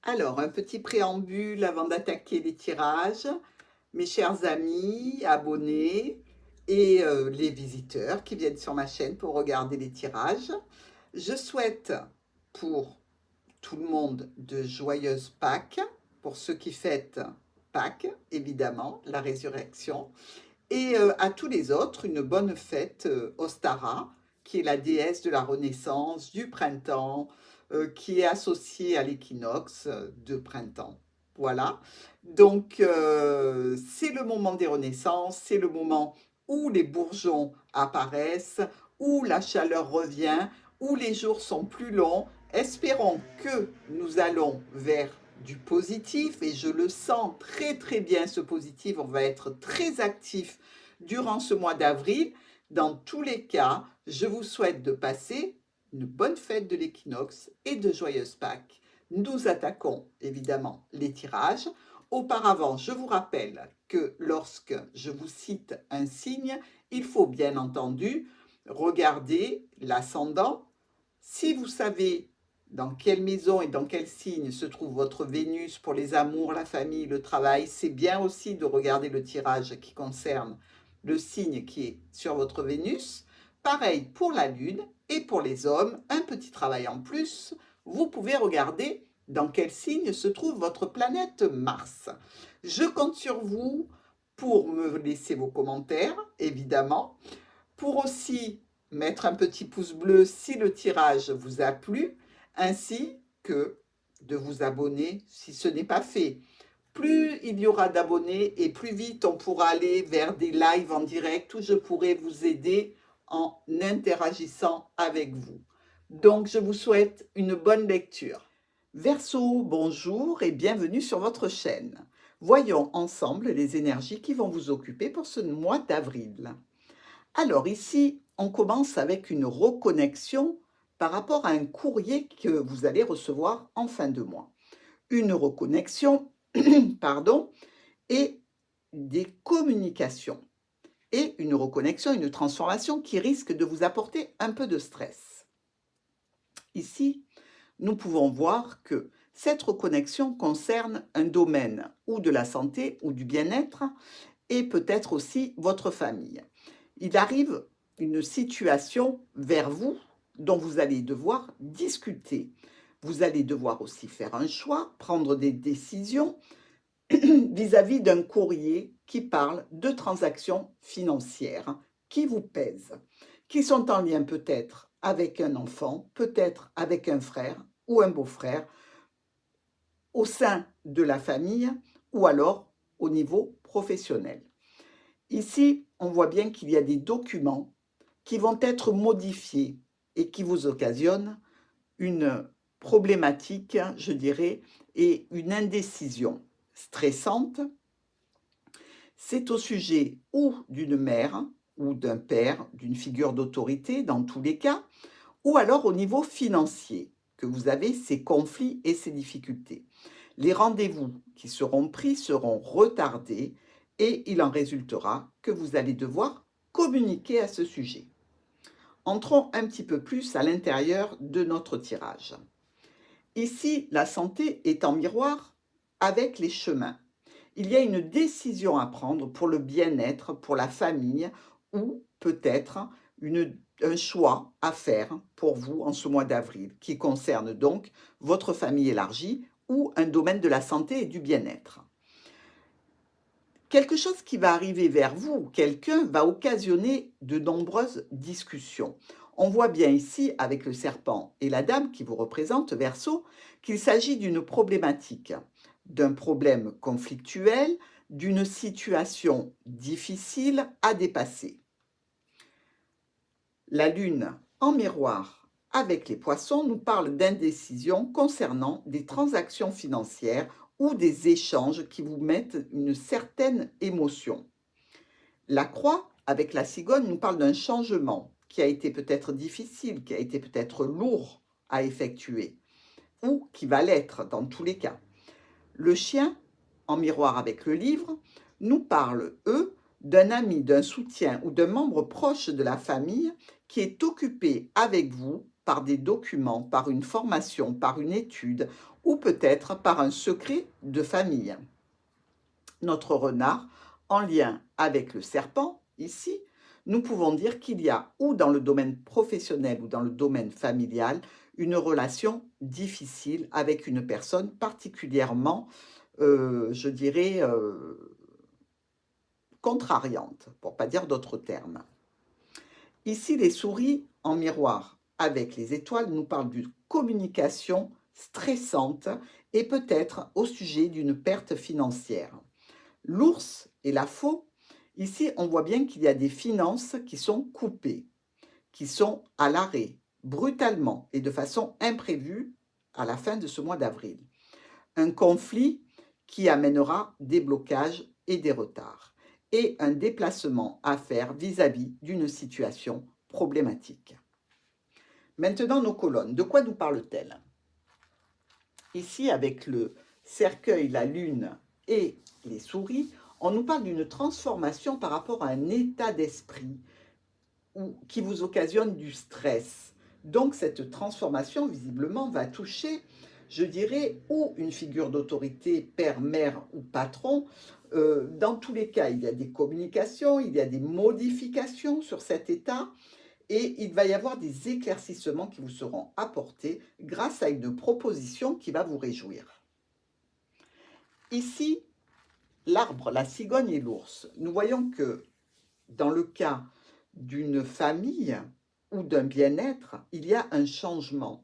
Alors, un petit préambule avant d'attaquer les tirages. Mes chers amis, abonnés et les visiteurs qui viennent sur ma chaîne pour regarder les tirages. Je souhaite pour tout le monde de joyeuses Pâques, pour ceux qui fêtent Pâques, évidemment, la résurrection, et à tous les autres, une bonne fête Ostara, qui est la déesse de la renaissance, du printemps, qui est associée à l'équinoxe de printemps. Voilà. Donc, c'est le moment des renaissances, c'est le moment où les bourgeons apparaissent, où la chaleur revient, où les jours sont plus longs. Espérons que nous allons vers du positif et je le sens très très bien ce positif. On va être très actif durant ce mois d'avril. Dans tous les cas, je vous souhaite de passer une bonne fête de l'équinoxe et de joyeuses Pâques. Nous attaquons évidemment les tirages. Auparavant, je vous rappelle que lorsque je vous cite un signe, il faut bien entendu regarder l'ascendant. Si vous savez dans quelle maison et dans quel signe se trouve votre Vénus pour les amours, la famille, le travail, c'est bien aussi de regarder le tirage qui concerne le signe qui est sur votre Vénus. Pareil pour la Lune et pour les hommes, un petit travail en plus, vous pouvez regarder dans quel signe se trouve votre planète Mars. Je compte sur vous pour me laisser vos commentaires, évidemment, pour aussi mettre un petit pouce bleu si le tirage vous a plu, ainsi que de vous abonner si ce n'est pas fait. Plus il y aura d'abonnés et plus vite on pourra aller vers des lives en direct où je pourrai vous aider en interagissant avec vous. Donc, je vous souhaite une bonne lecture. Verseau, bonjour et bienvenue sur votre chaîne. Voyons ensemble les énergies qui vont vous occuper pour ce mois d'avril. Alors ici, on commence avec une reconnexion par rapport à un courrier que vous allez recevoir en fin de mois. Une reconnexion, pardon, et des communications. Et une reconnexion, une transformation qui risque de vous apporter un peu de stress. Ici, nous pouvons voir que cette reconnexion concerne un domaine ou de la santé ou du bien-être et peut-être aussi votre famille. Il arrive une situation vers vous dont vous allez devoir discuter. Vous allez devoir aussi faire un choix, prendre des décisions vis-à-vis d'un courrier qui parle de transactions financières qui vous pèsent, qui sont en lien peut-être avec un enfant, peut-être avec un frère ou un beau-frère, au sein de la famille ou alors au niveau professionnel. Ici, on voit bien qu'il y a des documents qui vont être modifiés et qui vous occasionnent une problématique, je dirais, et une indécision stressante. C'est au sujet ou d'une mère ou d'un père, d'une figure d'autorité dans tous les cas, ou alors au niveau financier, que vous avez ces conflits et ces difficultés. Les rendez-vous qui seront pris seront retardés et il en résultera que vous allez devoir communiquer à ce sujet. Entrons un petit peu plus à l'intérieur de notre tirage. Ici, la santé est en miroir avec les chemins. Il y a une décision à prendre pour le bien-être, pour la famille, ou peut-être un choix à faire pour vous en ce mois d'avril, qui concerne donc votre famille élargie ou un domaine de la santé et du bien-être. Quelque chose qui va arriver vers vous, quelqu'un va occasionner de nombreuses discussions. On voit bien ici, avec le serpent et la dame qui vous représentent, Verseau, qu'il s'agit d'une problématique, d'un problème conflictuel, d'une situation difficile à dépasser. La Lune en miroir avec les poissons nous parle d'indécision concernant des transactions financières ou des échanges qui vous mettent une certaine émotion. La croix avec la cigogne nous parle d'un changement qui a été peut-être difficile, qui a été peut-être lourd à effectuer, ou qui va l'être dans tous les cas. Le chien, en miroir avec le livre, nous parle, eux, d'un ami, d'un soutien ou d'un membre proche de la famille qui est occupé avec vous par des documents, par une formation, par une étude, ou peut-être par un secret de famille. Notre renard, en lien avec le serpent, ici, nous pouvons dire qu'il y a, ou dans le domaine professionnel ou dans le domaine familial, une relation difficile avec une personne particulièrement, je dirais, contrariante, pour ne pas dire d'autres termes. Ici, les souris en miroir avec les étoiles nous parlent d'une communication stressante et peut-être au sujet d'une perte financière. L'ours et la faux, ici on voit bien qu'il y a des finances qui sont coupées, qui sont à l'arrêt, brutalement et de façon imprévue à la fin de ce mois d'avril. Un conflit qui amènera des blocages et des retards, et un déplacement à faire vis-à-vis d'une situation problématique. Maintenant, nos colonnes, de quoi nous parlent-elles? Ici, avec le cercueil, la lune et les souris, on nous parle d'une transformation par rapport à un état d'esprit qui vous occasionne du stress. Donc cette transformation, visiblement, va toucher, je dirais, ou une figure d'autorité, père, mère ou patron. Dans tous les cas, il y a des communications, il y a des modifications sur cet état, et il va y avoir des éclaircissements qui vous seront apportés grâce à une proposition qui va vous réjouir. Ici, l'arbre, la cigogne et l'ours. Nous voyons que dans le cas d'une famille ou d'un bien-être, il y a un changement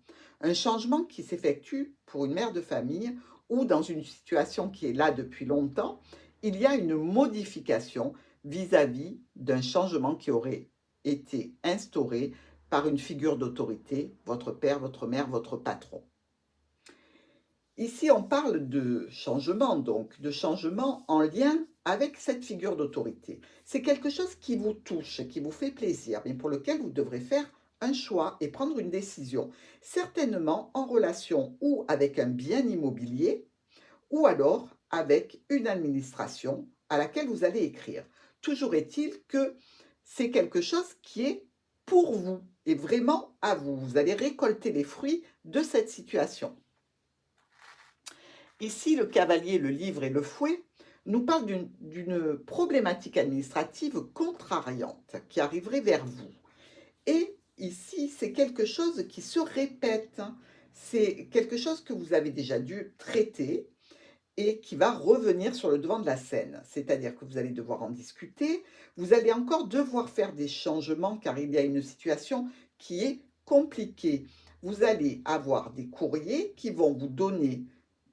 qui s'effectue pour une mère de famille ou dans une situation qui est là depuis longtemps, il y a une modification vis-à-vis d'un changement qui aurait été instauré par une figure d'autorité, votre père, votre mère, votre patron. Ici, on parle de changement, donc de changement en lien avec cette figure d'autorité. C'est quelque chose qui vous touche, qui vous fait plaisir, mais pour lequel vous devrez faire un choix et prendre une décision, certainement en relation ou avec un bien immobilier, ou alors avec une administration à laquelle vous allez écrire. Toujours est-il que c'est quelque chose qui est pour vous et vraiment à vous. Vous allez récolter les fruits de cette situation. Ici, le cavalier, le livre et le fouet nous parlent d'une problématique administrative contrariante qui arriverait vers vous. Et ici, c'est quelque chose qui se répète. C'est quelque chose que vous avez déjà dû traiter et qui va revenir sur le devant de la scène. C'est-à-dire que vous allez devoir en discuter, vous allez encore devoir faire des changements car il y a une situation qui est compliquée. Vous allez avoir des courriers qui vont vous donner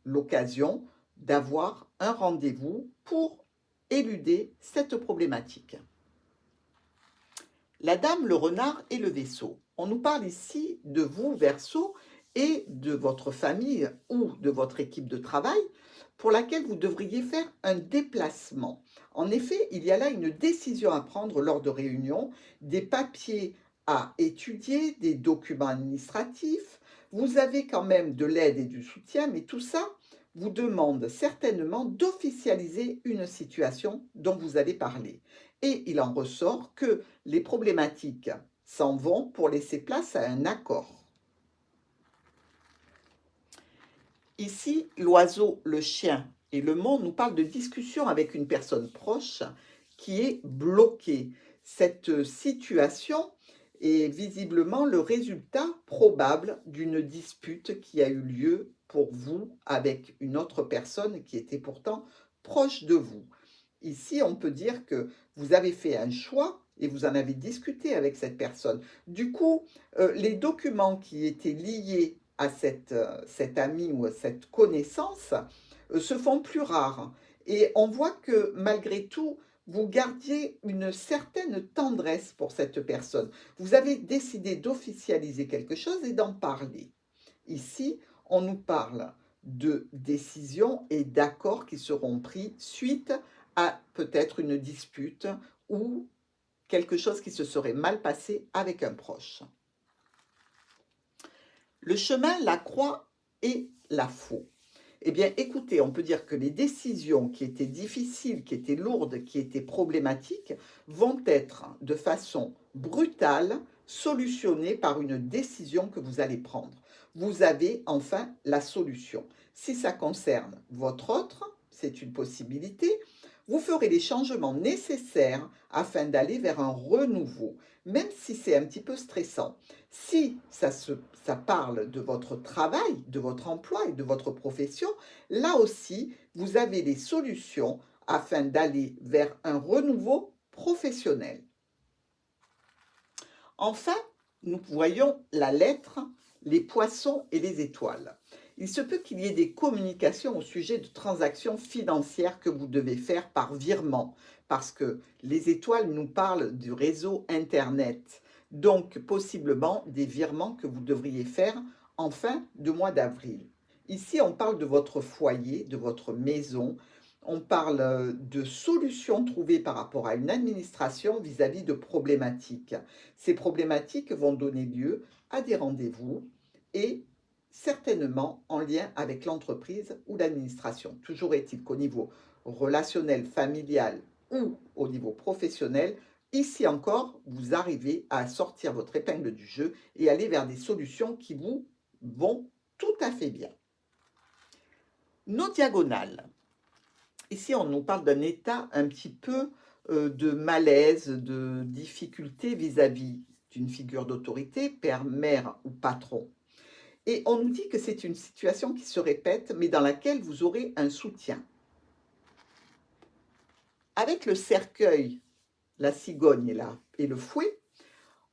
l'occasion d'avoir un rendez-vous pour éluder cette problématique. La dame, le renard et le Verseau. On nous parle ici de vous, Verseau, et de votre famille ou de votre équipe de travail pour laquelle vous devriez faire un déplacement. En effet, il y a là une décision à prendre lors de réunions, des papiers à étudier, des documents administratifs. Vous avez quand même de l'aide et du soutien, mais tout ça vous demande certainement d'officialiser une situation dont vous allez parler. Et il en ressort que les problématiques s'en vont pour laisser place à un accord. Ici, l'oiseau, le chien et le mont nous parlent de discussion avec une personne proche qui est bloquée. Cette situation est visiblement le résultat probable d'une dispute qui a eu lieu pour vous avec une autre personne qui était pourtant proche de vous. Ici, on peut dire que vous avez fait un choix et vous en avez discuté avec cette personne. Du coup, les documents qui étaient liés à cet ami ou à cette connaissance se font plus rares. Et on voit que malgré tout, vous gardiez une certaine tendresse pour cette personne. Vous avez décidé d'officialiser quelque chose et d'en parler. Ici, on nous parle de décisions et d'accords qui seront pris suite à peut-être une dispute ou quelque chose qui se serait mal passé avec un proche. Le chemin, la croix et la faux. Eh bien, écoutez, on peut dire que les décisions qui étaient difficiles, qui étaient lourdes, qui étaient problématiques, vont être de façon brutale solutionnées par une décision que vous allez prendre. vous avez enfin la solution. Si ça concerne votre autre, c'est une possibilité, vous ferez les changements nécessaires afin d'aller vers un renouveau, même si c'est un petit peu stressant. Si ça parle de votre travail, de votre emploi et de votre profession, là aussi, vous avez les solutions afin d'aller vers un renouveau professionnel. Enfin, nous voyons la lettre, les poissons et les étoiles. Il se peut qu'il y ait des communications au sujet de transactions financières que vous devez faire par virement, parce que les étoiles nous parlent du réseau Internet, donc possiblement des virements que vous devriez faire en fin de mois d'avril. Ici, on parle de votre foyer, de votre maison, on parle de solutions trouvées par rapport à une administration vis-à-vis de problématiques. Ces problématiques vont donner lieu à des rendez-vous et certainement en lien avec l'entreprise ou l'administration. Toujours est-il qu'au niveau relationnel, familial ou au niveau professionnel, ici encore, vous arrivez à sortir votre épingle du jeu et aller vers des solutions qui vous vont tout à fait bien. Nos diagonales. Ici, on nous parle d'un état un petit peu de malaise, de difficulté vis-à-vis d'une figure d'autorité, père, mère ou patron. Et on nous dit que c'est une situation qui se répète, mais dans laquelle vous aurez un soutien. Avec le cercueil, la cigogne et le fouet,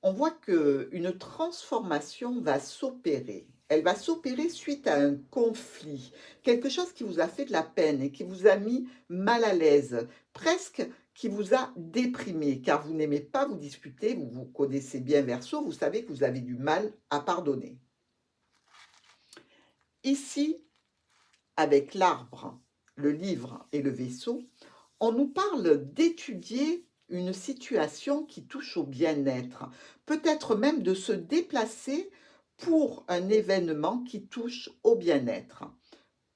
on voit qu'une transformation va s'opérer. Elle va s'opérer suite à un conflit, quelque chose qui vous a fait de la peine et qui vous a mis mal à l'aise, presque qui vous a déprimé, car vous n'aimez pas vous disputer, vous vous connaissez bien Verseau, vous savez que vous avez du mal à pardonner. Ici, avec l'arbre, le livre et le vaisseau, on nous parle d'étudier une situation qui touche au bien-être, peut-être même de se déplacer pour un événement qui touche au bien-être.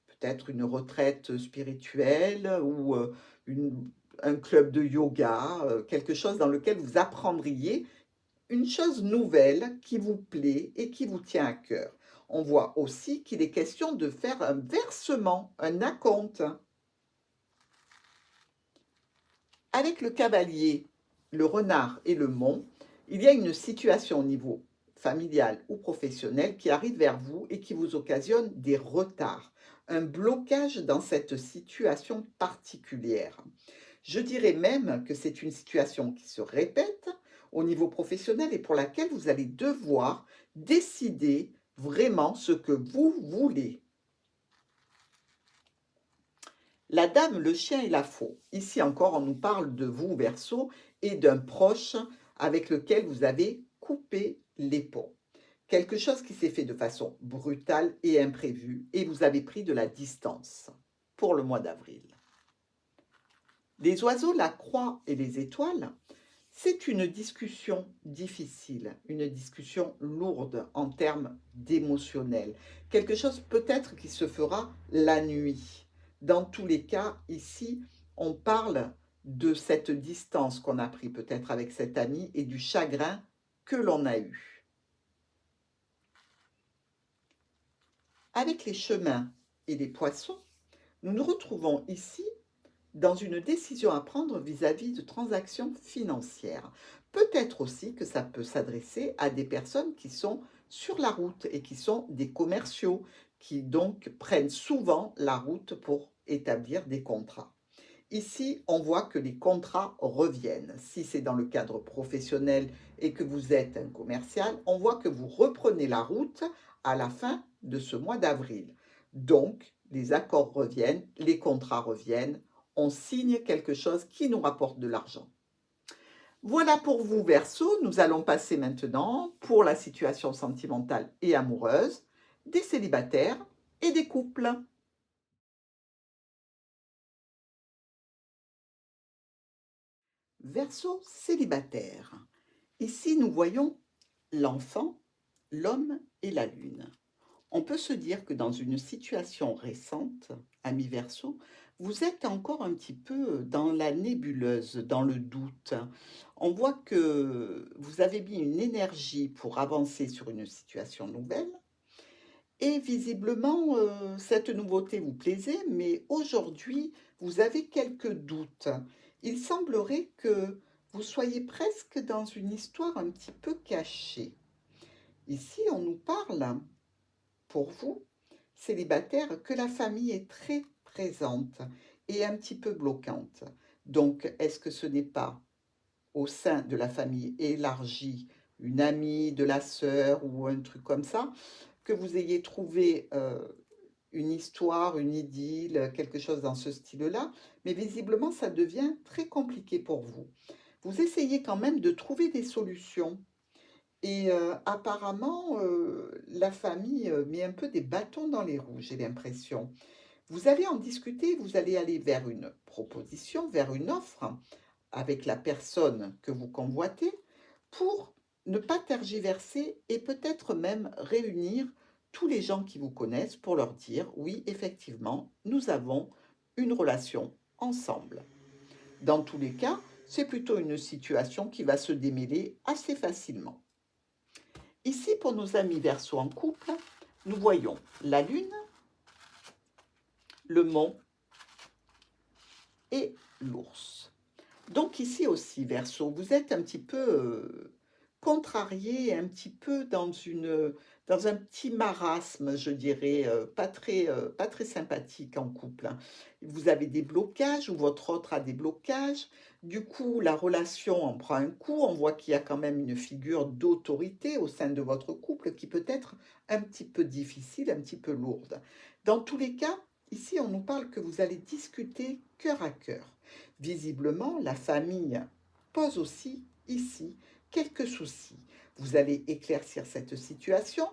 Peut-être une retraite spirituelle ou un club de yoga, quelque chose dans lequel vous apprendriez une chose nouvelle qui vous plaît et qui vous tient à cœur. On voit aussi qu'il est question de faire un versement, un acompte. Avec le cavalier, le renard et le mont, il y a une situation au niveau familial ou professionnel qui arrive vers vous et qui vous occasionne des retards, un blocage dans cette situation particulière. Je dirais même que c'est une situation qui se répète au niveau professionnel et pour laquelle vous allez devoir décider vraiment ce que vous voulez. La dame, le chien et la faux. Ici encore, on nous parle de vous, Verseau, et d'un proche avec lequel vous avez coupé les ponts. Quelque chose qui s'est fait de façon brutale et imprévue, et vous avez pris de la distance pour le mois d'avril. Les oiseaux, la croix et les étoiles, c'est une discussion difficile, une discussion lourde en termes d'émotionnel. Quelque chose peut-être qui se fera la nuit. Dans tous les cas, ici, on parle de cette distance qu'on a pris peut-être avec cet ami et du chagrin que l'on a eu. Avec les chemins et les poissons, nous nous retrouvons ici dans une décision à prendre vis-à-vis de transactions financières. Peut-être aussi que ça peut s'adresser à des personnes qui sont sur la route et qui sont des commerciaux, qui donc prennent souvent la route pour établir des contrats. Ici, on voit que les contrats reviennent. Si c'est dans le cadre professionnel et que vous êtes un commercial, on voit que vous reprenez la route à la fin de ce mois d'avril. Donc, les accords reviennent, les contrats reviennent, on signe quelque chose qui nous rapporte de l'argent. Voilà pour vous, Verseau. Nous allons passer maintenant pour la situation sentimentale et amoureuse des célibataires et des couples. Verseau célibataire. Ici, nous voyons l'enfant, l'homme et la lune. On peut se dire que dans une situation récente, ami Verseau, vous êtes encore un petit peu dans la nébuleuse, dans le doute. On voit que vous avez mis une énergie pour avancer sur une situation nouvelle Et visiblement, cette nouveauté vous plaisait, mais aujourd'hui, vous avez quelques doutes. Il semblerait que vous soyez presque dans une histoire un petit peu cachée. Ici, on nous parle, pour vous, célibataire, que la famille est très présente et un petit peu bloquante. Donc, est-ce que ce n'est pas au sein de la famille élargie, une amie, de la sœur ou un truc comme ça, que vous ayez trouvé une histoire, une idylle, quelque chose dans ce style-là, mais visiblement ça devient très compliqué pour vous. Vous essayez quand même de trouver des solutions et apparemment la famille met un peu des bâtons dans les roues, j'ai l'impression. Vous allez en discuter, vous allez aller vers une proposition, vers une offre avec la personne que vous convoitez pour ne pas tergiverser et peut-être même réunir tous les gens qui vous connaissent pour leur dire oui, effectivement, nous avons une relation ensemble. Dans tous les cas, c'est plutôt une situation qui va se démêler assez facilement. Ici, pour nos amis Verseau en couple, nous voyons la Lune, le Mont et l'Ours. Donc ici aussi, Verseau, vous êtes un petit peu contrarié, un petit peu dans un petit marasme, je dirais, pas très sympathique en couple, hein. Vous avez des blocages ou votre autre a des blocages. Du coup, la relation en prend un coup. On voit qu'il y a quand même une figure d'autorité au sein de votre couple qui peut être un petit peu difficile, un petit peu lourde. Dans tous les cas, ici, on nous parle que vous allez discuter cœur à cœur. Visiblement, la famille pose aussi ici quelques soucis. Vous allez éclaircir cette situation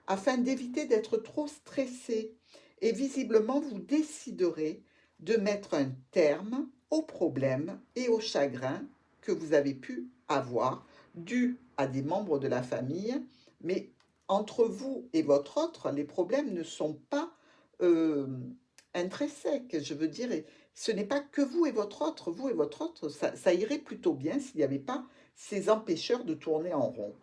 afin d'éviter d'être trop stressé et visiblement vous déciderez de mettre un terme aux problèmes et aux chagrins que vous avez pu avoir dus à des membres de la famille, mais entre vous et votre autre, les problèmes ne sont pas euh, intrinsèques. Je veux dire, ce n'est pas que vous et votre autre, ça irait plutôt bien s'il n'y avait pas ces empêcheurs de tourner en rond.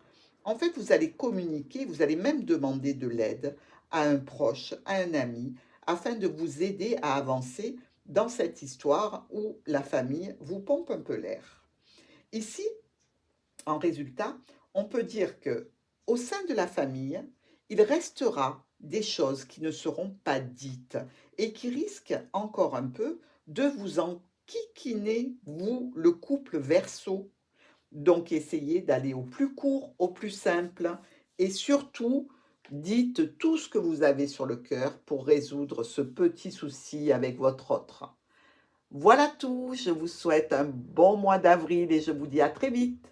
En fait, vous allez communiquer, vous allez même demander de l'aide à un proche, à un ami, afin de vous aider à avancer dans cette histoire où la famille vous pompe un peu l'air. Ici, en résultat, on peut dire que au sein de la famille, il restera des choses qui ne seront pas dites et qui risquent encore un peu de vous enquiquiner, vous, le couple Verseau. Donc, essayez d'aller au plus court, au plus simple et surtout, dites tout ce que vous avez sur le cœur pour résoudre ce petit souci avec votre autre. Voilà tout, je vous souhaite un bon mois d'avril et je vous dis à très vite.